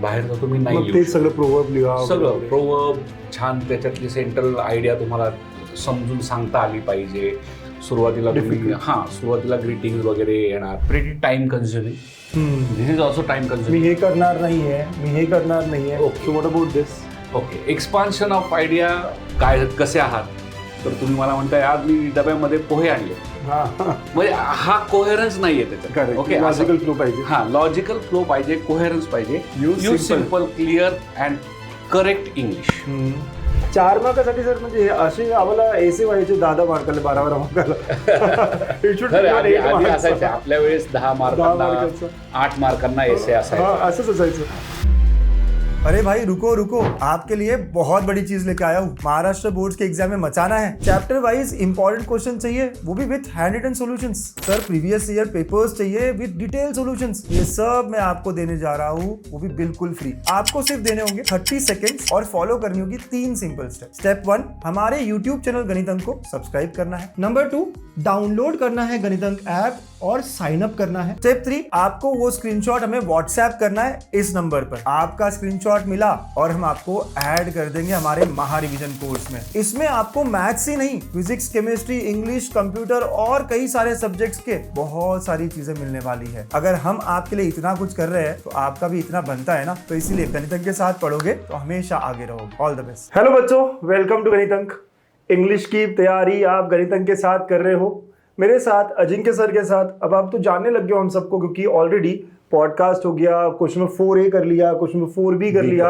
बाहेरचं तुम्ही नाही मग लिहू ते शकत. सगळं प्रोवर्ब लिहा सगळं वगैरे. प्रोवर्ब छान, त्याच्यातली सेंट्रल आयडिया तुम्हाला समजून सांगता आली पाहिजे. सुरुवातीला तुम्ही Difficult. सुरुवातीला ग्रीटिंग वगैरे येणार. Pretty time consuming. This is also time me consuming. हे करणार नाहीये, मी हे करणार नाहीये. Okay. So what about this? Okay, expansion of idea. काय कसे आहात? तर तुम्ही मला म्हणताय आज मी डब्यामध्ये पोहे आणले. म्हणजे हा कोहेरन्स नाहीये त्याच्यात. ओके, लॉजिकल फ्लो पाहिजे. हा, लॉजिकल फ्लो पाहिजे, कोहेरन्स पाहिजे. Use use simple. Simple, clear and correct English. 4 मार्कासाठी सर म्हणजे असे आम्हाला एसे व्हायचे 10 मार्काला 12 मार्काला. It should be आधी 8 marks. असायचे आपल्या वेळेस 10 मार्कांना, मार्काचं. 8 मार्कांना एसे असायचं. असंच असायचं. अरे भाई रुको रुको, आपके लिए बहुत बड़ी चीज लेके आया हूँ. महाराष्ट्र बोर्ड के एग्जाम में मचाना है. चैप्टर वाइज इंपॉर्टेंट क्वेश्चन चाहिए, वो भी with handwritten solutions. Sir previous year papers चाहिए विथ डिटेल सॉल्यूशंस. ये सब मैं आपको देने जा रहा हूँ, वो भी बिल्कुल फ्री. आपको सिर्फ देने होंगे 30 सेकेंड्स और फॉलो करनी होगी 3 सिंपल स्टेप. स्टेप 1, हमारे यूट्यूब चैनल गणित अंक को सब्सक्राइब करना है. नंबर 2, डाउनलोड करना है गणित अंक ऐप और साइन अप करना है. स्टेप 3, आपको वो स्क्रीनशॉट हमें व्हाट्सएप करना है इस नंबर पर. आपका स्क्रीनशॉट मिला और हम आपको ऐड कर देंगे हमारे महा रिवीजन कोर्स में. इसमें आपको मैथ्स ही नहीं, फिजिक्स, केमिस्ट्री, इंग्लिश, कंप्यूटर और कई सारे सब्जेक्ट्स के बहुत सारी चीजें मिलने वाली है. अगर हम आपके लिए इतना कुछ कर रहे हैं तो आपका भी इतना बनता है ना. तो इसीलिए गणित अंक के साथ पढ़ोगे तो हमेशा आगे रहोगे. All the best. हेलो बच्चों, वेलकम टू गणित अंक. इंग्लिश की तैयारी आप गणित अंक के साथ कर रहे हो मेरे साथ, अजिंक्य सर के साथ. अब आप तो जानने लग गए हो हम सबको, क्योंकि ऑलरेडी पॉडकास्ट हो गया, क्वेश्चन नंबर 4A कर लिया, क्वेश्चन नंबर 4B कर लिया.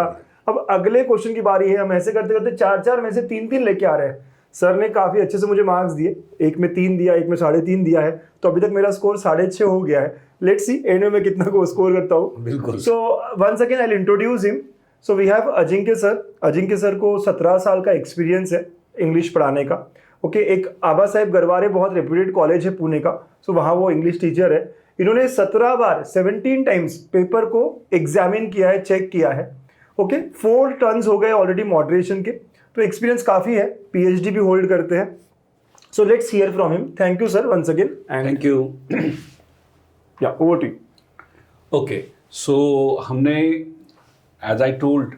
अब अगले क्वेश्चन की बारी है. हम ऐसे करते करते 4-4 में से 3-3 लेके आ रहे हैं. सर ने काफी अच्छे से मुझे मार्क्स दिए, एक में 3 दिया, एक में 3.5 दिया है. तो अभी तक मेरा स्कोर 6.5 हो गया है. लेट्स सी एंड में मैं कितना को स्कोर करता हूँ. बिल्कुल. So once again I will introduce him. So we have Ajinkya sir. Ajinkya sir को 17 साल का एक्सपीरियंस है इंग्लिश पढ़ाने का. ओके, एक आबा साहेब गरवारे बहुत रेप्यूटेड कॉलेज है पुणे का. सो वहाँ वो इंग्लिश टीचर है. इन्होंने 17 बार 17 टाइम्स पेपर को एग्जामिन किया है, चेक किया है. ओके, 4 टर्न्स हो गए ऑलरेडी मॉडरेशन के. तो एक्सपीरियंस काफ़ी है. पीएचडी भी होल्ड करते हैं. So let's hear from him. Thank you sir once again. Thank you. या over to you. Okay, so हमने एज आई टोल्ड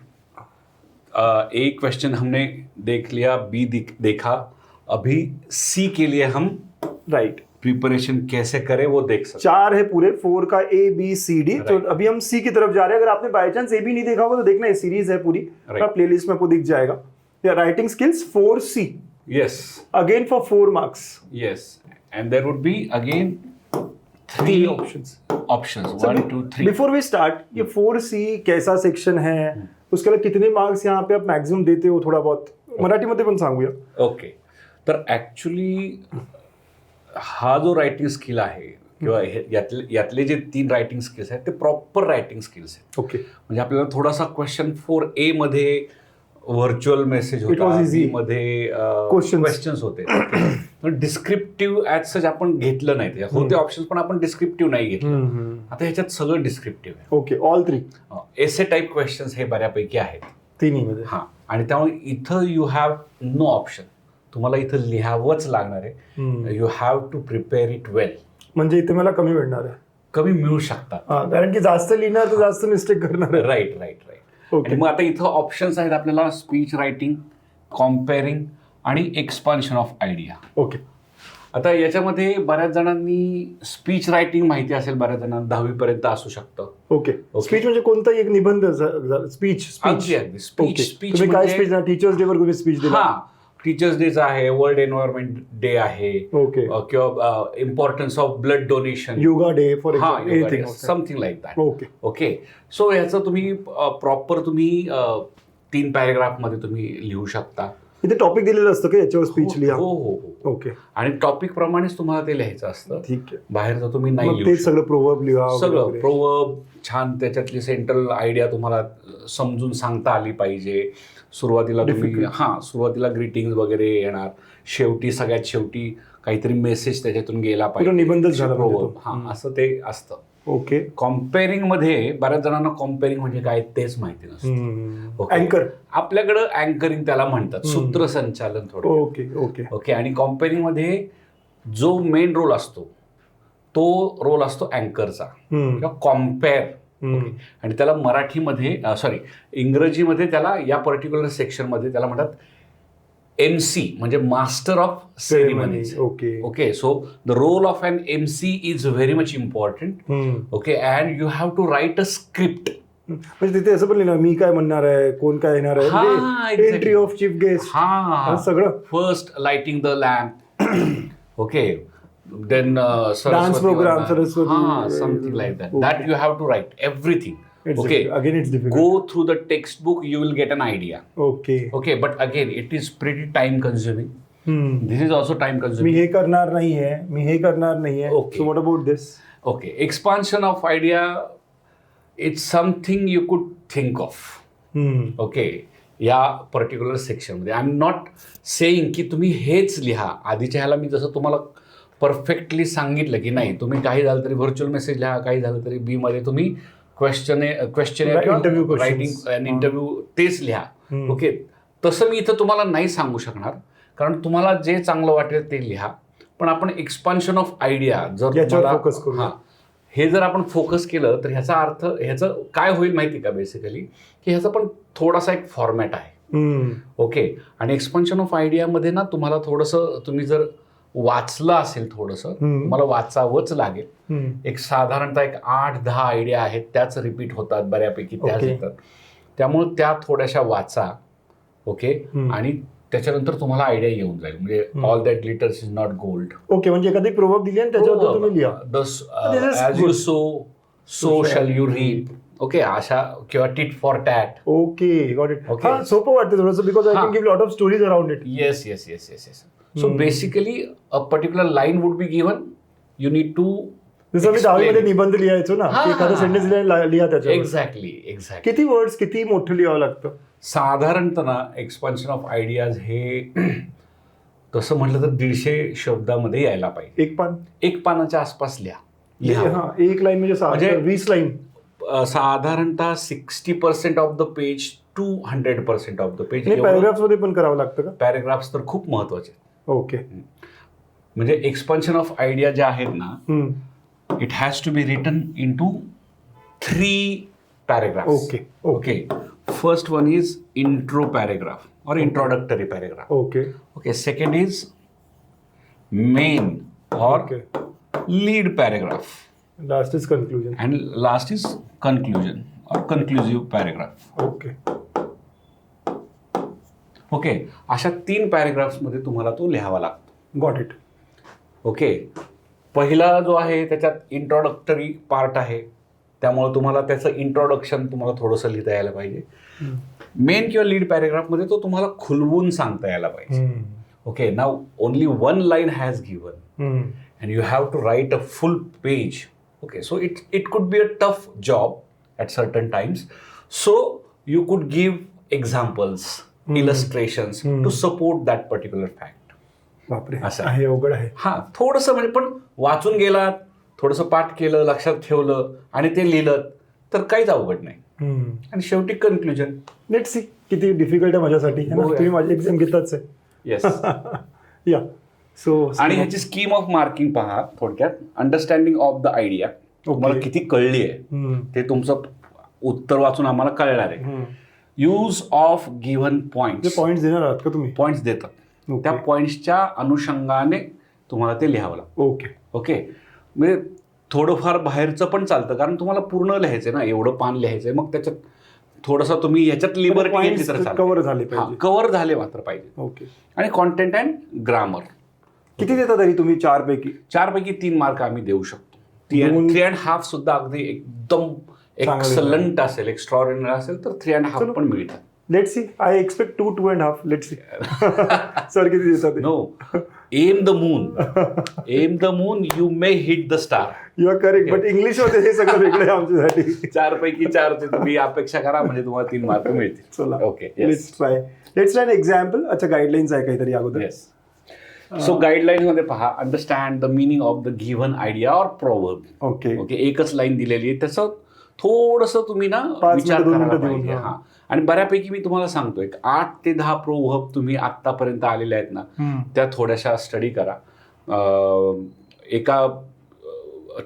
एक क्वेश्चन हमने देख लिया, बी देखा. अभी सी के लिए हम राइट प्रिपरेशन कैसे करें वो देख सकते 4 है पूरे, 4 का A B C D. तो Right. अभी हम सी की तरफ जा रहे हैं. अगर आपने बाई चांस ए भी नहीं देखा होगा तो देखना, ये सीरीज है पूरी. Right. प्लेलिस्ट में आपको दिख जाएगा. Writing skills 4C yes again for 4 marks. Yes and there would be again 3 options. 1 2 3. Before we start, ये 4C कैसा सेक्शन है, उसके लिए कितने मार्क्स यहाँ पे आप मैक्सिमम देते हो, थोड़ा बहुत मराठीमध्ये पण सांगूया. ओके, तर ॲक्च्युली हा जो रायटिंग स्किल आहे किंवा यातले जे 3 रायटिंग स्किल्स आहेत ते प्रॉपर रायटिंग स्किल्स आहेत. ओके, म्हणजे आपल्याला थोडासा क्वेश्चन 4A मध्ये व्हर्च्युअल मेसेज It होता, was easy. B मध्ये Questions. क्वेश्चन्स होते. डिस्क्रिप्टिव्ह ॲज सच आपण घेतलं नाही. होते ऑप्शन पण आपण डिस्क्रिप्टिव्ह नाही घेतलं. आता ह्याच्यात सगळं डिस्क्रिप्टिव्ह आहे. ओके, ऑल 3 एसे टाईप क्वेश्चन्स हे बऱ्यापैकी आहेत. तिन्हीमध्ये. हां, आणि त्यामुळे इथं यू हॅव नो ऑप्शन. तुम्हाला इथं लिहावंच लागणार आहे. You have to prepare it well. म्हणजे इथे मला कमी भेटणार आहे. कमी मिळू शकतात. कारण की जास्त लिहिणार तर जास्त मिस्टेक करणार आहे. Right right right. ओके. आणि मग आता इथं ऑप्शन्स आहेत आपल्याला, स्पीच रायटिंग, कॉम्पेअरिंग आणि एक्सपान्शन ऑफ आयडिया. ओके, आता याच्यामध्ये बऱ्याच जणांनी स्पीच रायटिंग माहिती असेल, बऱ्याच जणांना 10वी पर्यंत असू शकतं. ओके. स्पीच म्हणजे कोणता एक निबंध, स्पीच. अगदी अगदी स्पीच. स्पीच तुम्ही काय स्पीच, टीचर्स डे वर तुम्ही स्पीच दिला. हा, टीचर्स डेच आहे, वर्ल्ड एन्व्हायरमेंट डे आहे, ओके, किंवा importance of blood donation, yoga day for anything, something like that. Okay. Okay, so ह्याचं तुम्ही प्रॉपर तुम्ही 3 पॅरेग्राफ मध्ये तुम्ही लिहू शकता. इथे टॉपिक दिलेलं असतं का याच्यावर स्पीच लिहा. हो हो हो. ओके, आणि टॉपिक प्रमाणेच तुम्हाला ते लिहायचं असतं. ठीक आहे. बाहेरचं तुम्ही नाही मग लिहू ते शकत. सगळं प्रोवर्ब लिहा, सगळं प्रोवर्ब छान, त्याच्यातली सेंट्रल आयडिया तुम्हाला समजून सांगता आली पाहिजे. सुरुवातीला तुम्ही सुरुवातीला ग्रीटिंग वगैरे येणार, शेवटी सगळ्यात शेवटी काहीतरी मेसेज त्याच्यातून गेला पाहिजे. निबंधच झाला प्रोवर्ब. असं ते असतं. ओके. कॉम्पेअरिंग मध्ये बऱ्याच जणांना कॉम्पेअरिंग म्हणजे काय तेच माहिती नसतं. अँकर, आपल्याकडं अँकरिंग त्याला म्हणतात, सूत्रसंचालन थोडं. Okay okay okay. आणि कॉम्पेअरिंग मध्ये जो मेन रोल असतो तो रोल असतो अँकरचा, किंवा कॉम्पेअर आणि त्याला मराठीमध्ये इंग्रजीमध्ये त्याला या पर्टिक्युलर सेक्शनमध्ये त्याला म्हणतात MC म्हणजे master of ceremonies. Okay, so the role of an MC is very much important. Okay, and you have to write a script. म्हणजे तिथे असं पण लिहिलं मी काय म्हणणार आहे, कोण काय येणार आहे, एंट्री ऑफ चीफ गेस्ट, सगळं. First lighting the lamp. Okay, then dance program, Saraswati, something like that. That you have to write everything. Okay, again it's difficult. Go through the textbook, you will get an idea. Okay, but again it is pretty time consuming. This is also time consuming. मी हे करणार नाहीये. Okay. So what about this? Okay, expansion of idea, it's something you could think of. Okay, या particular सेक्शनमध्ये I am not saying की तुम्ही हेच लिहा. आधीच्या ह्याला मी जसं तुम्हाला परफेक्टली सांगितलं की नाही, तुम्ही काही झालं तरी व्हर्च्युअल मेसेज लिहा, काही झालं तरी बी मध्ये तुम्ही क्वेश्चन रायटिंग अँड इंटरव्ह्यू तेच लिहा. ओके, तसं मी इथं तुम्हाला नाही सांगू शकणार, कारण तुम्हाला जे चांगलं वाटेल ते लिहा. पण आपण एक्सपान्शन ऑफ आयडिया जर हे जर आपण फोकस केलं तर ह्याचा अर्थ ह्याचं काय होईल माहिती का, बेसिकली की ह्याचा पण थोडासा एक फॉर्मॅट आहे. ओके, आणि एक्सपान्शन ऑफ आयडियामध्ये ना तुम्हाला थोडंसं, तुम्ही जर वाचलं असेल थोडंसं, मला वाचावंच लागेल. एक साधारणतः एक 8-10 आयडिया आहेत, त्याच रिपीट होतात बऱ्यापैकी, त्याच येतात. त्यामुळे त्या थोड्याशा वाचा. ओके, आणि त्याच्यानंतर तुम्हाला आयडिया येऊन जाईल. म्हणजे all that glitters is not gold. Okay, म्हणजे एखादी प्रोवर्ब दिली आणि त्याच्यावर तुम्ही लिहा. As you sow shall you reap. Okay, अशा किंवा tit for tat. Okay, got it. हा, सोपं वाटतं थोडंसं, because I can give lot of stories around it. Yes. So basically a particular line would be given. You need to जसं मी 10वीमध्ये निबंध लिहायचो ना, एखादं सेंटेन्स लिहा त्याच्यावर. एक्झॅक्टली. किती वर्ड्स, किती मोठं लिहावं लागतं साधारणतः ना. एक्सपान्शन ऑफ आयडियाज हे तसं म्हटलं तर 150 शब्दामध्ये यायला पाहिजे. एक पानाच्या आसपास लिहा. एक लाईन म्हणजे 20 लाईन. साधारणतः 60% of the page to 100% of the page. Paragraphs मध्ये पण करावं लागतं का? पॅराग्राफ्स तर खूप महत्वाचे. ओके, म्हणजे एक्सपान्शन ऑफ आयडिया ज्या आहेत ना, it has to be written in to 3 paragraphs. Okay, first one is intro paragraph or introductory paragraph. Okay, second is main or lead paragraph. Last is conclusion. And last is conclusion or conclusive paragraph. Okay, अशा 3 पॅराग्राफ्समध्ये तुम्हाला तो लिहावा लागतो. Got it. Okay, पहिला जो आहे त्याच्यात introductory part आहे, त्यामुळे तुम्हाला त्याचं इंट्रोडक्शन तुम्हाला थोडंसं लिहिता यायला पाहिजे. मेन किंवा लीड पॅराग्राफमध्ये तो तुम्हाला खुलवून सांगता यायला पाहिजे. Okay, now only 1 line has given and you have to write a full page. Okay, so it could be a tough job at certain times, so you could give examples, illustrations to support that particular fact. बापरे, असं आहे, अवघड आहे. हा, थोडंसं म्हणजे पण वाचून गेलात, थोडंसं पाठ केलं, लक्षात ठेवलं आणि ते लिहिलं तर काहीच अवघड नाही. आणि शेवटी कन्क्लुजन. लेट्स सी किती डिफिकल्ट आहे माझ्यासाठी. तुम्ही माझी एक्झाम घेताच आहे. येस. या, सो आणि ह्याची स्कीम ऑफ मार्किंग पहा थोडक्यात. अंडरस्टँडिंग ऑफ द आयडिया, तुम्हाला किती कळली आहे ते तुमचं उत्तर वाचून आम्हाला कळणार आहे. Use of given points. Points देणार आहात का तुम्ही? पॉइंट्स देतात. त्या पॉइंट्सच्या अनुषंगाने तुम्हाला ते लिहावं लागतं. ओके, म्हणजे थोडंफार बाहेरचं पण चालतं, कारण तुम्हाला पूर्ण लिहायचंय ना, एवढं पान लिहायचंय. मग त्याच्यात थोडंसं तुम्ही याच्यात लिबर्टी घेतली तर कव्हर झाले पाहिजे. कव्हर झाले मात्र पाहिजे. ओके, आणि कॉन्टेंट अँड ग्रामर. किती देता तरी तुम्ही? 4 पैकी 3 मार्क आम्ही देऊ शकतो. 3.5 सुद्धा अगदी एकदम एक्सलंट असेल, एक्स्ट्रॉर्डिनरी असेल तर 3.5 पण मिळतात. Let's see. I expect 2.5. Let's see. Sir किती देतात? No, aim the moon, you may hit the star. You are correct, but English मध्ये हे सगळं वेगळं आहे आमच्यासाठी. 4 पैकी 4 तुम्ही अपेक्षा करा, म्हणजे तुम्हाला 3 मार्क मिळतील. चला, okay, let's try an example. अच्छा, गाईडलाईन्स आहे काहीतरी अगोदर? येस. सो गाईडलाईन मध्ये पहा, understand the meaning of the given idea और प्रोवर्ब. ओके, एकच लाईन दिलेली आहे, त्याचं थोडंसं तुम्ही ना विचार करायला पाहिजे. हा, आणि बऱ्यापैकी मी तुम्हाला सांगतो, एक 8 ते 10 प्रोवर्ब तुम्ही आतापर्यंत आलेल्या आहेत ना, त्या थोड्याशा स्टडी करा. एका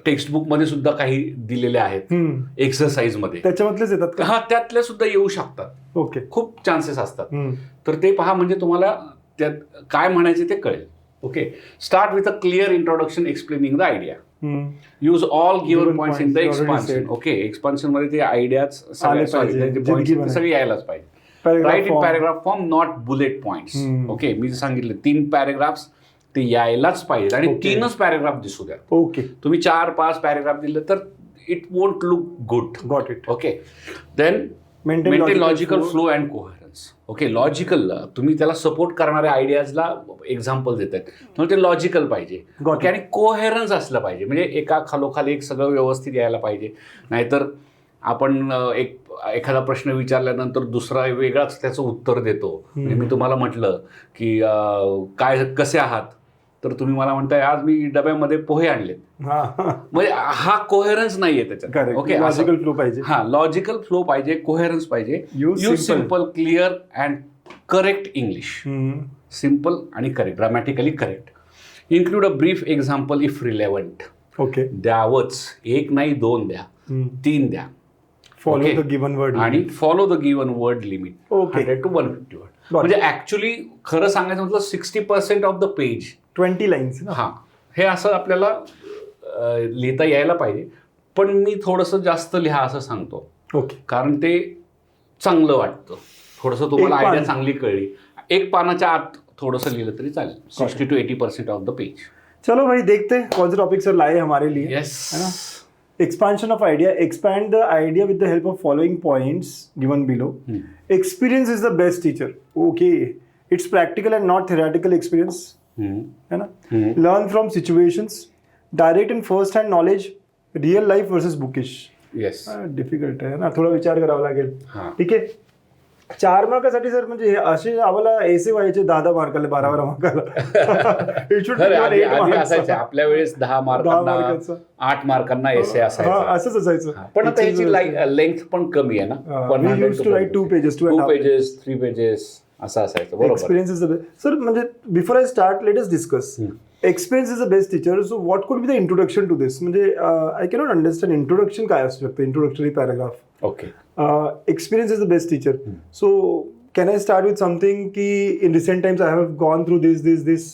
टेक्स्टबुक मध्ये सुद्धा काही दिलेले आहेत एक्सरसाइज मध्ये, त्याच्यामधलेच येतात का? हा त्यातल्या सुद्धा येऊ शकतात. ओके. खूप चान्सेस असतात. तर ते पहा, म्हणजे तुम्हाला त्यात काय म्हणायचे ते कळेल. Okay. Start with a clear introduction explaining the idea. Use all given points in the expansion. Okay. Expansion मध्ये ते आयडियाज सगळे यायलाच पाहिजे. Write in paragraph form, not bullet points. Okay. मी सांगितलं 3 पॅराग्राफ्स ते यायलाच पाहिजे आणि 3च पॅराग्राफ दिसू द्या. ओके. तुम्ही 4-5 पॅराग्राफ दिले तर it won't look good. Got it. Okay. Then maintain logical flow and coherence. Okay. Logical, तुम्ही त्याला सपोर्ट करणाऱ्या आयडियाजला एक्झाम्पल देत आहेत, त्यामुळे ते लॉजिकल पाहिजे. ओके. आणि कोहेरन्स असलं पाहिजे, म्हणजे एका खालोखाली एक सगळं व्यवस्थित यायला पाहिजे. नाहीतर आपण एखादा प्रश्न विचारल्यानंतर दुसरा वेगळाच त्याचं उत्तर देतो. म्हणजे मी तुम्हाला म्हटलं की कसे आहात, तर तुम्ही मला म्हणताय आज मी डब्यामध्ये पोहे आणलेत. म्हणजे हा कोहेरन्स नाहीये त्याच्यात. ओके. लॉजिकल फ्लो पाहिजे. हा, लॉजिकल फ्लो पाहिजे, कोहेरन्स पाहिजे. Use simple, clear and correct English. Simple आणि correct, grammatically correct. Include a brief example if relevant. Okay. द्यावंच, 1 नाही 2 द्या, 3 द्या. फॉलो द गिवन वर्ड आणि follow the given word limit. Okay. 100 to 150 word. म्हणजे actually खरं सांगायचं म्हटलं 60% ऑफ द पेज 20 लाईन्स. हा, हे असं आपल्याला लिहिता यायला पाहिजे. पण मी थोडंसं जास्त लिहा असं सांगतो. ओके. कारण ते चांगलं वाटतं. थोडंसं तुम्हाला आयडिया चांगली कळली. 1 पानाच्या आत थोडंसं लिहिलं तरी चालेल. 60 to 80% ऑफ द पेज. चलो भाई, देखते हैं कौन से टॉपिक सर लाए हमारे लिए. यस. है ना. Expansion of idea. Expand the idea with the help of following points given below. Experience is the best teacher. Okay. It's practical and not theoretical experience. है ना. Learn from situations. Direct and first hand knowledge. Real life versus bookish. Yes. Difficult आहे ना, थोडा विचार करावा लागेल. हां. ठीक आहे. 4 मार्कासाठी सर, म्हणजे असे आम्हाला एसे व्हायचे 10 मार्काला, 12 मार्काला. It should be खरं, 8 आधी marks. असायचे आपल्या वेळेस 10 मार्कांना, मार्काचं. 8 मार्कांना एसे हा, असायचं. असंच असायचं. पण आता याची लेंथ पण कमी आहे ना. We used to write 2 pages, 2 and a half pages, 3 pages असं असायचं. बरोबर. Experience is the best. Sir, म्हणजे before I start, let us discuss. Experience is the best teacher. So what could be the introduction to this? म्हणजे I cannot understand introduction काय असू शकतं, introductory paragraph. Okay. Experience is the best teacher. So can I start with something की in recent times I have gone through this.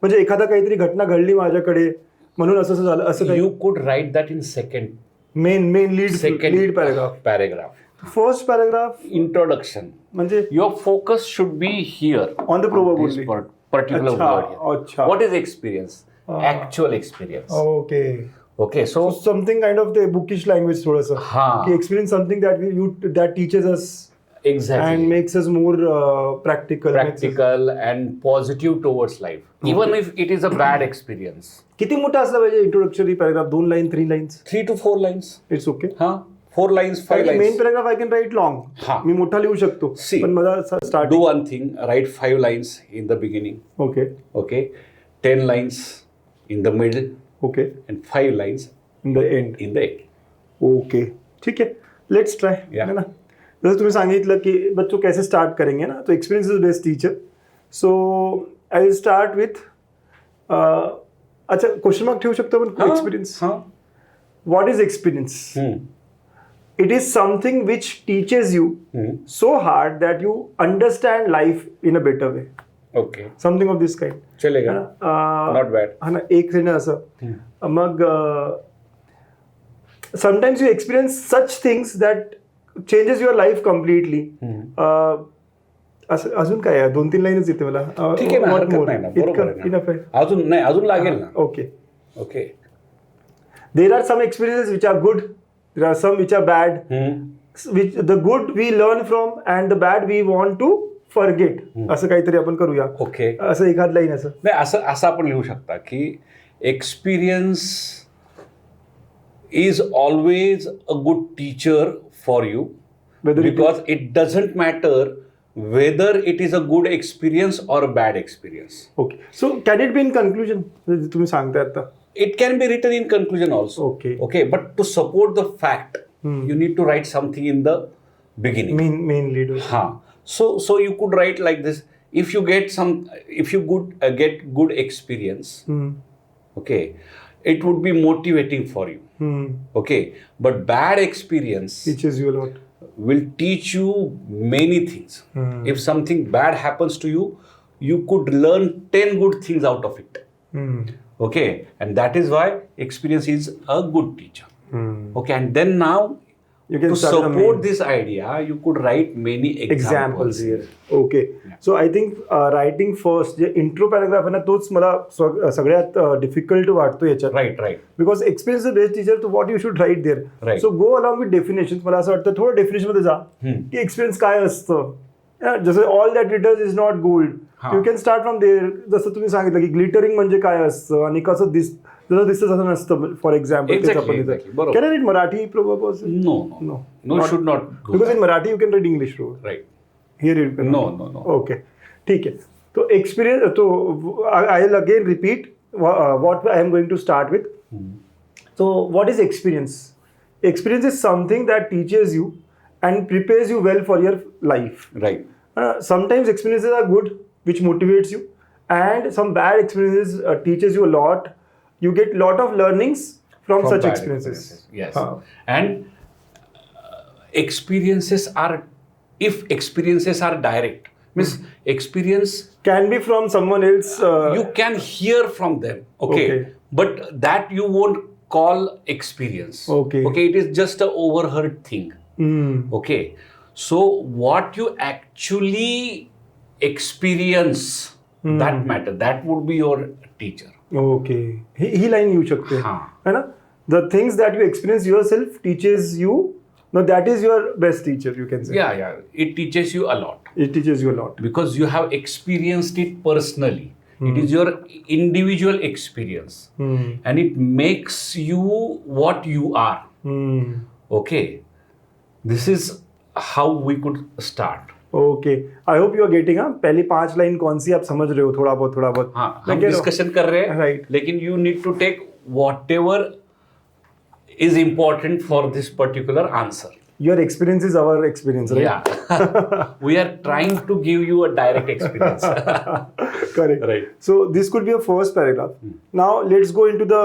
म्हणजे एखादा काहीतरी घटना घडली माझ्याकडे म्हणून असं झालं, असं you could write that in second. Main lead paragraph. First paragraph introduction. म्हणजे your focus should be here on the proverb only. Particular word. अच्छा. What is experience? Actual experience. Okay. Okay. So something kind of the bookish language थोडंसं. हा. की experience something that teaches us exactly and makes us more practical and positive towards life, even if it is a bad experience. किती मोठा असला पाहिजे introductory paragraph? 2 line, 3 lines? 3 to 4 lines. It's okay. हा, 4 lines, 5 lines. Main paragraph I can write long. हा. मी मोठा लिहू शकतो. पण मला start. Do one thing, write 5 lines in the beginning. Okay. 10 lines in the middle. Okay. And 5 lines in the end. Okay. ठीक है, let's try. है ना. जसं तुम्ही सांगितलं की बच्चों कैसे स्टार्ट करेंगे ना, तो experience is best teacher. So I will start with अच्छा, क्वेश्चन मार्क ठेवू शकतो आपण. Experience. What is experience? It is something which teaches you so hard that you understand life in a better way. Okay. Something of this kind. चलेगा. Not bad. हा ना, एक second असं. मग sometimes you experience such things that changes your life completely. असं अजून काय आहे? 2-3 लाईनच येते मला. ठीक आहे ना, हरकत नाही ना. बरोबर आहे ना. अजून लागेल ना. Okay. There are some experiences which are good. There are some which are bad. Which the good we learn from and the bad we want to forget. असं काहीतरी आपण करूया. ओके. असं एखाद लाईन असं. नाही, असं आपण लिहू शकता की experience is always a good teacher for you, because it doesn't matter whether it is a good experience or a bad experience. Okay. So can it be in conclusion? तुम्ही सांगताय आता. It can be written in conclusion also. Okay. But to support the fact, you need to write something in the beginning. Main lead. So you could write like this. If you get good experience, okay, it would be motivating for you. Okay, but bad experience Teaches you a lot. will teach you many things. If something bad happens to you, you could learn 10 good things out of it. Okay, and that is why experience is a good teacher. Okay, and then now You can to start the support main this idea, you could write many examples here. Okay. So I think writing first जे intro paragraph आहे ना तोच मला सगळ्यात difficult वाटतो याच्यात. Right, right. Because experience the best teacher to what you should write there. Right. So go along with definition. मला असं वाटतं थोडं डेफिनेशन मध्ये जा की एक्सपिरियन्स काय असतं. जसं all that glitters is not gold. You can start from there. जसं तुम्ही सांगितलं की ग्लिटरिंग म्हणजे काय असतं आणि कसं जसं दिसतं तसं नसतं. For example Exactly. बरोबर. Can I read Marathi proverbs? No, should not do Because that. in Marathi you can read English proverbs. Right. Here you can. No. Okay. ठीक है. तो experience. तो I'll again repeat what I am going to start with. So what is experience? Experience is something that teaches you and prepares you well for your life. Right. Sometimes experiences are good, which motivates you, and some bad experiences teaches you a lot. You get lot of learnings from such bad experiences. Yes. Huh. And if experiences are direct, means experience Can be from someone else. you can hear from them. Okay. But that you won't call experience. Okay. Okay, it is just a overheard thing. Okay. So what you actually experience, that matter. That would be your teacher. Okay. He line येऊ शकते हां. है ना. The things that you experience your self teaches you. Know that is your best teacher. You can say. Yeah. It teaches you a lot. It teaches you a lot. Because you have experienced it personally. It is your individual experience. And it makes you what you are. Okay. This is how we could start. Okay. I hope you are getting. पहली 5 line कौन C आप समझ रहे हो थोड़ा बहुत. हाँ, हम discussion कर रहे हैं. Right. लेकिन you need to take whatever is important for this particular answer. Your experience is our experience. Yeah. We are trying to give you a direct experience. Correct. Right. So this could be a first paragraph. Now let's go into the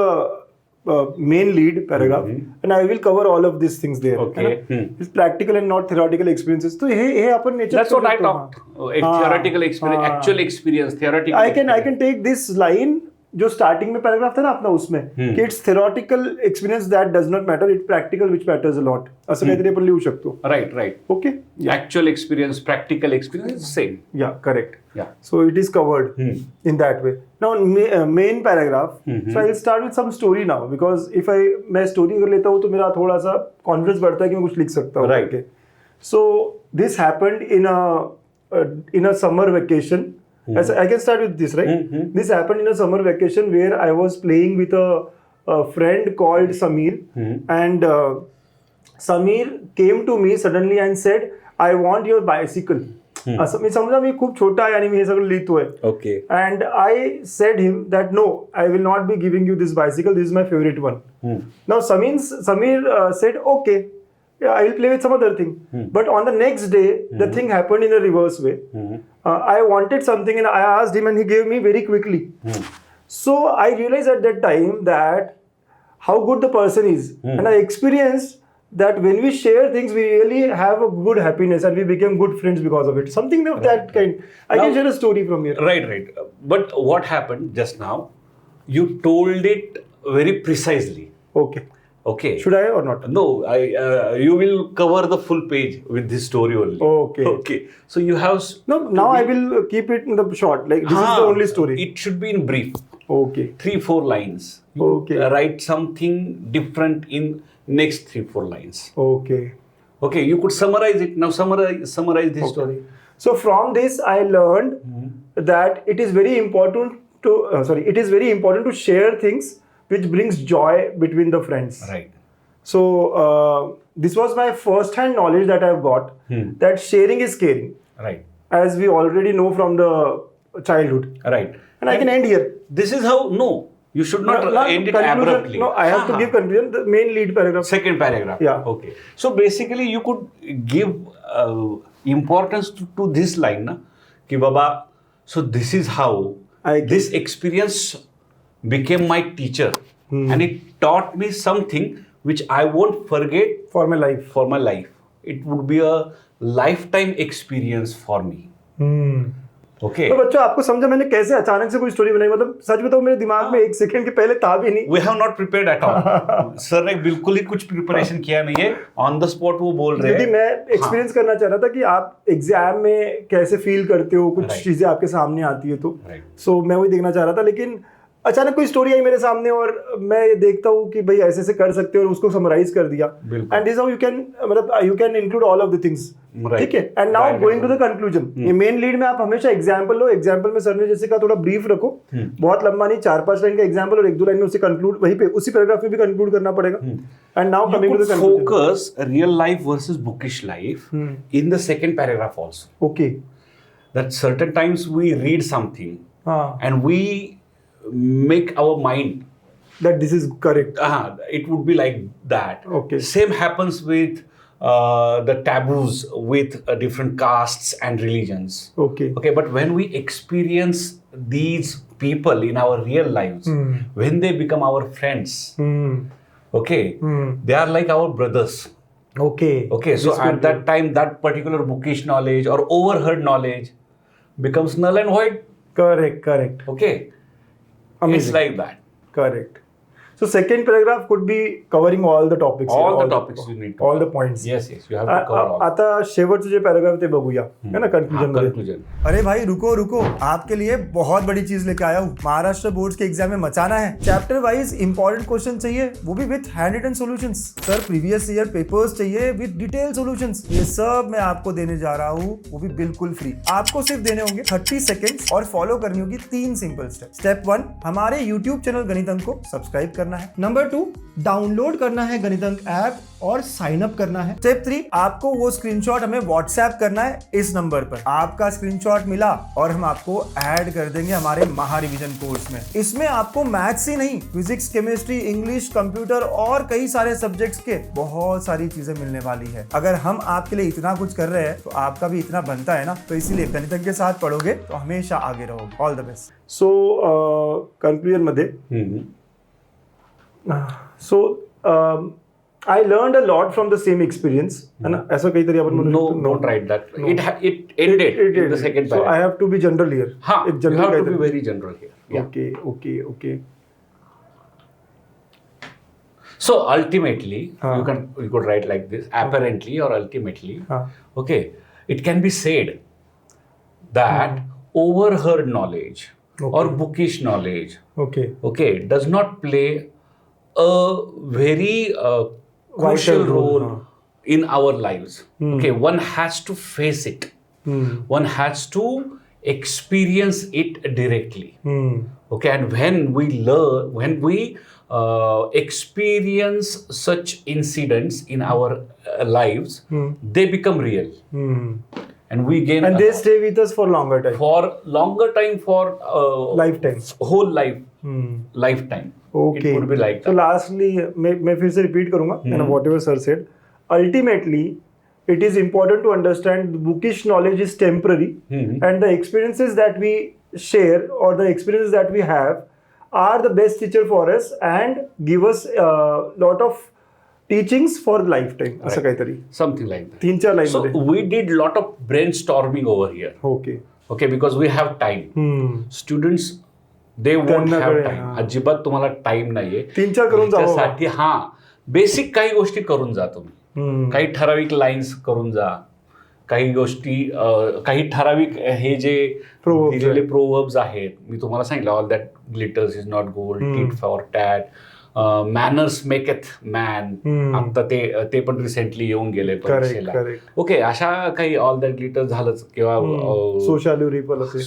main lead paragraph, and I will cover all of these things there. Okay. It's practical and not theoretical experiences. So हे आपण याच्यात That's what I करू शकतो. talked. Theoretical experience, actual experience, theoretical. I can take this line जो starting में paragraph था ना अपना उसमें कि it's theoretical experience that does not matter. It practical which matters a lot. असं काहीतरी आपण लिहू शकतो. Right. Okay. Actual experience, practical experience is same. या correct. Yeah. So it is covered in that way. Now main paragraph. So I'll start with some story now because if मैं story कर लेता हूँ तो मेरा थोड़ा सा confidence बढ़ता है कि मैं कुछ लिख सकता हूँ. Right. Okay. So this happened in a summer vacation. I can start with this, right? This happened in a summer vacation where I was playing with a friend called Sameer, and Sameer came to me suddenly and said, "I want your bicycle." असं मी समजा मी खूप छोटा आहे आणि मी हे सगळं लिहितोय. Okay. And I said him that no, I will not be giving you this bicycle. This is my favorite one. Now Sameer said okay. Yeah, I will play with some other thing. But on the next day, the thing happened in a reverse way. I wanted something and I asked him and he gave me very quickly. So I realized at that time that how good the person is. And I experienced that when we share things, we really have a good happiness and we became good friends because of it. Something of that kind. I can share a story from here. Right. But what happened just now, you told it very precisely. Okay. Okay. Should I or not? No, you will cover the full page with this story only. Okay. So you have... No, now I will keep it in the short. Like this is the only story. It should be in brief. Okay. 3-4 lines. You Okay. Write something different in next 3-4 lines. Okay. Okay, you could summarize it. Now summarize this story. So from this, I learned that it is very important to share things which brings joy between the friends. Right. So this was my first-hand knowledge that I've got that sharing is caring, Right. as we already know from the childhood. Right. And I can end here. This is how... No, you should not end it conclusion. abruptly. No, I have to give conclusion. The main lead paragraph. Second paragraph. Yeah. Okay. So basically, you could give importance to this line, na? Ki Baba, so this is how I get- this experience became my teacher. and it taught me something which I won't forget for my life. for my life. It would be a lifetime experience for me. Okay. तो बच्चों आपको समझा मैंने कैसे अचानक से कोई story बनाई, मतलब सच बताओ मेरे दिमाग में एक सेकंड के पहले था भी नहीं. We have not prepared at all. Sir ने बिल्कुल ही कुछ प्रिपरेशन किया नहीं है, ऑन द स्पॉट वो बोल रहे क्योंकि हैं. मैं एक्सपीरियंस करना चाह रहा था कि आप एग्जाम में कैसे फील करते हो, कुछ Right. चीजें आपके सामने आती है तो Right. सो मैं वही देखना चाह रहा था. लेकिन अचानक कोई स्टोरी आई मेरे सामने और मैं ये देखता हूँ कि भाई ऐसे ऐसे कर सकते हो और उसको समराइज कर दिया. बिल्कुल. And this how you can मतलब you can include all of the things. Right. ठीक है. And now Right. Going to the conclusion. ये मेन लीड में आप हमेशा एग्जांपल लो. एग्जांपल में सर ने जैसे कहा थोड़ा ब्रीफ रखो, बहुत लंबा नहीं, 4-5 लाइन का एग्जांपल और 1-2 लाइन में उसे कंक्लूड वहीं पे उसी पैराग्राफ में भी कंक्लूड करना पड़ेगा. And now You coming to the could conclusion. focus real life versus bookish life in the second paragraph also. Okay. That certain times we read something हाँ. and we make our mind That this is correct. it would be like that. Okay. Same happens with the taboos with different castes and religions. Okay. Okay, but when we experience these people in our real lives, when they become our friends, okay, they are like our brothers. Okay. Okay, so at that time, that particular bookish knowledge or overheard knowledge becomes null and void. Correct. Correct. Okay, Amazing. it's like that. Correct. So second paragraph could be covering all the topics. All here, the topics you need to all cover. the points. Yes, you have to cover all. आता शेवटचे जे paragraph ते बघूया है ना conclusion मध्ये. Conclusion. अरे भाई रुको रुको, आपके लिए बहुत बड़ी चीज लेके आया हूँ. महाराष्ट्र बोर्ड के एग्जाम में मचाना है. चैप्टर वाइज इंपॉर्टेंट क्वेश्चन चाहिए, वो भी with handwritten solutions. Sir previous year papers चाहिए विथ डिटेल सॉल्यूशंस. ये सब मैं आपको देने जा रहा हूँ, वो भी बिल्कुल फ्री. आपको सिर्फ देने होंगे 30 सेकेंड्स और फॉलो करनी होगी 3 सिंपल स्टेप. स्टेप 1, हमारे यूट्यूब चैनल गणित अंक को सब्सक्राइब करना है. नंबर 2, डाउनलोड करना है गणित अंक ऐप और साइन अप करना है. स्टेप 3, आपको वो स्क्रीनशॉट हमें व्हाट्सएप करना है इस नंबर पर. आपका स्क्रीनशॉट मिला और हम आपको ऐड कर देंगे हमारे महा रिवीजन कोर्स में. इसमें आपको मैथ्स ही नहीं, फिजिक्स, केमिस्ट्री, इंग्लिश, कंप्यूटर और कई सारे सब्जेक्ट्स के बहुत सारी चीजें मिलने वाली है. अगर हम आपके लिए इतना कुछ कर रहे हैं तो आपका भी इतना बनता है ना, तो इसीलिए गणित अंक के साथ पढ़ोगे तो हमेशा आगे रहोगे. All the best. So conclusion मध्ये So I learned a lot from the same experience. है ना, ऐसा कई तरीके अपन No, don't write that. No. It ended in the second So I paragraph. have to be general here. हाँ, एक you general have to कहते be हैं. very general here. Yeah. Okay. So ultimately, हाँ. you could write like this. Apparently or ultimately, हाँ. okay, it can be said that overheard knowledge or bookish knowledge, Okay. does not play a very crucial Vital role, role in our lives. Okay, one has to face it. One has to experience it directly. Okay, and when we experience such incidents in our lives, they become real, and we gain And they stay with us for longer time. for longer time, for Lifetime. whole lifetime. Okay. It would be like So that. lastly, मैं फिर से repeat करूँगा. And whatever sir said, ultimately, it is important to understand bookish knowledge is temporary, and the experiences that we share or the experiences that we have are the best teacher for us and give us a lot of teachings for lifetime. असं काहीतरी Something like that. 3-4 line So मध्ये. we did lot of brainstorming over here. Okay, because we have time. Students, they won't त्यांना have वेळ, time. हा. अजिबात तुम्हाला time नाहीये. 3-4 करून जावं. त्याच्यासाठी बेसिक काही गोष्टी करून जा तुम्ही. काही ठराविक लाईन्स करून जा. काही गोष्टी काही ठराविक हे जे Proverbs दिलेले प्रोव्हर्ब्स आहेत, मी तुम्हाला सांगितलं, all that glitters is not gold, tit for tat, manners maketh man. आता ते पण रिसेंटली येऊन गेले परीक्षेला. correct. ओके, अशा काही ऑल दॅट ग्लिटर झालंच किंवा सोशल रिपल असे.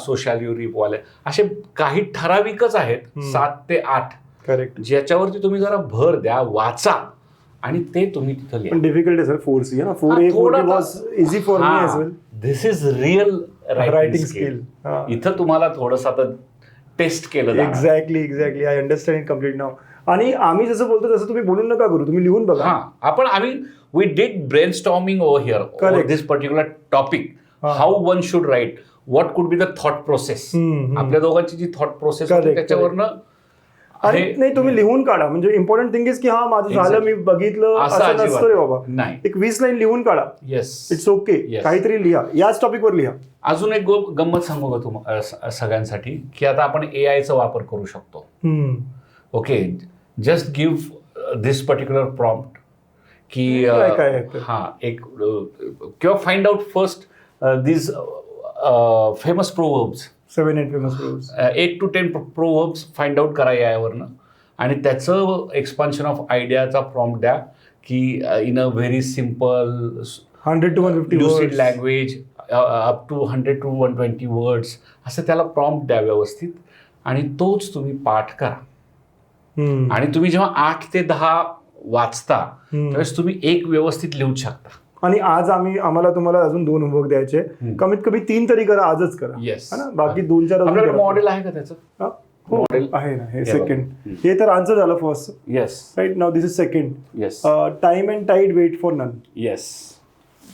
सोशल युरिप वाले असे काही ठराविकच आहेत, 7 ते 8, करेक्ट. ज्याच्यावरती तुम्ही जरा भर द्या, वाचा आणि ते तुम्ही तिथं लिहा. पण डिफिकल्ट आहे सर 4C ना. 4A was easy for me as well. This is real Writing writing skill. Skill. इथं तुम्हाला थोडस आता टेस्ट केलं जाणार. Exactly I understand it complete now. आणि आम्ही जसं बोलतो तसं तुम्ही बोलून नका करू, तुम्ही लिहून बघा. आम्ही we did brainstorming over here Correct. This particular topic, how one should write, what could be the thought process. आपल्या दोघांची जी थॉट प्रोसेस होती Correct, त्याच्यावरनं आणि नाही तुम्ही लिहून काढा, म्हणजे इम्पॉर्टंट थिंग इज की हा माझं झालं, मी बघितलं, असं नसतं रे बाबा. नाही, एक 20 लाईन लिहून काढा. Yes, it's okay. काहीतरी लिहा, याच टॉपिकवर लिहा. अजून एक गंमत सांगू का तुम्हाला सगळ्यांसाठी, की आता आपण एआयचा वापर करू शकतो. ओके, जस्ट गिव्ह दिस पर्टिक्युलर प्रॉम्प्ट की हा एक किंवा find out first this famous proverbs, 7-8 famous proverbs, 8 to 10 proverbs find out करा यावरनं, आणि त्याचं एक्सपान्शन ऑफ आयडियाचा प्रॉम्प्ट द्या की in a very simple 100 to 150 lucid language up to 100 to 120 words, असं त्याला प्रॉम्प्ट द्या व्यवस्थित, आणि तोच तुम्ही पाठ करा. आणि तुम्ही जेव्हा 8 ते 10 वाचता त्यावेळेस तुम्ही एक व्यवस्थित लिहू शकता. आणि आज आम्हाला तुम्हाला अजून 2 होमवर्क द्यायचे, कमीत कमी 3 तरी करा, आजच करा. येस, ना, बाकी 2-4 आपल्याकडे मॉडेल आहे का त्याचं? मॉडेल आहे ना, हे सेकंड. हे तर आन्सर झालं first. Yes, right. Now this is second. Yes, time and tide wait for none. Yes,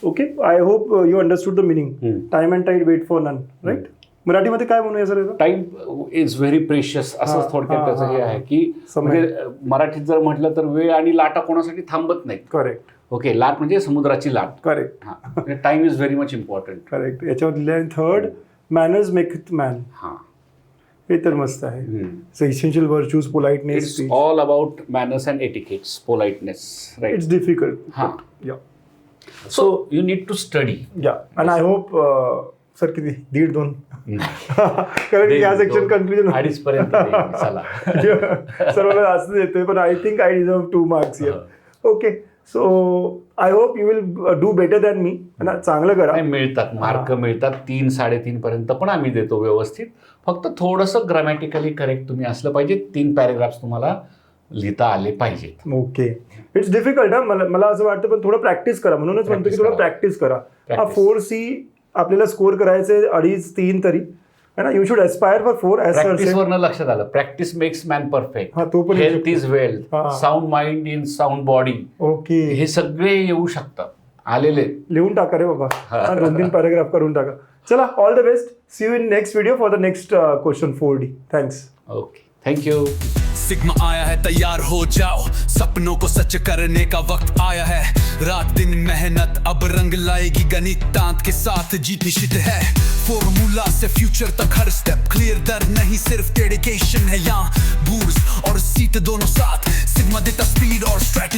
okay, I hope you understood the meaning. Time and tide wait for none, right. मराठीमध्ये काय म्हणूया sir? Time is very precious, असं थोडक्यात त्याचं हे आहे की म्हणजे मराठीत जर म्हटलं तर वेळ आणि लाटा कोणासाठी थांबत नाही. करेक्ट. ओके, लाट म्हणजे समुद्राची लाट. Correct. Time is very much important. Correct. याच्यावर लिहिलं थर्ड, मॅनर्स मेक मॅन. हा, हे तर मस्त आहे. So essential virtues, politeness. It's all about manners and etiquettes, politeness, right. It's difficult. हा, so you need to study. Yeah, and I hope sir किती 1.5-2 कारण की या सेक्शन कन्क्लुजन 2:30 पर्यंत चला. सर मला असं येतोय, पण I think I deserve 2 marks here. Okay, so I hope you will do better than me. चांगलं करा. मिळतात मार्क, मिळतात 3-3.5 पर्यंत पण आम्ही देतो व्यवस्थित. फक्त थोडंसं ग्रामॅटिकली करेक्ट तुम्ही असलं पाहिजे. 3 पॅरेग्राफ्स तुम्हाला लिहिता आले पाहिजेत. Okay, it's difficult. मला असं वाटतं, पण थोडं प्रॅक्टिस करा. म्हणूनच म्हणतो की थोडं प्रॅक्टिस करा. 4C आपल्याला स्कोर करायचे 2.5-3 तरी, यू शुड एस्पायर फॉर 4. प्रॅक्टिसवरनं लक्षात आलं, प्रॅक्टिस मेक्स मॅन परफेक्ट. तो पण health is wealth, sound mind in sound body. Okay, हे सगळे येऊ शकतात. आलेले लिहून टाका रे बाबा. 2-3 पॅराग्राफ करून टाका. चला, all the best. See you in next video for the next question 4D. Thanks. Okay, thank you. Sigma आया है, तैयार हो जाओ, सपनों को सच करने का वक्त आया है. रात दिन मेहनत अब रंग लाएगी, गणित दांत के साथ जीत निश्चित है. फॉर्मूला से फ्यूचर तक हर स्टेप क्लियर, डर नहीं सिर्फ डेडिकेशन है यहाँ. बूस्ट और सीट दोनों साथ, सिग्मा देता स्पीड और स्ट्रेटजी.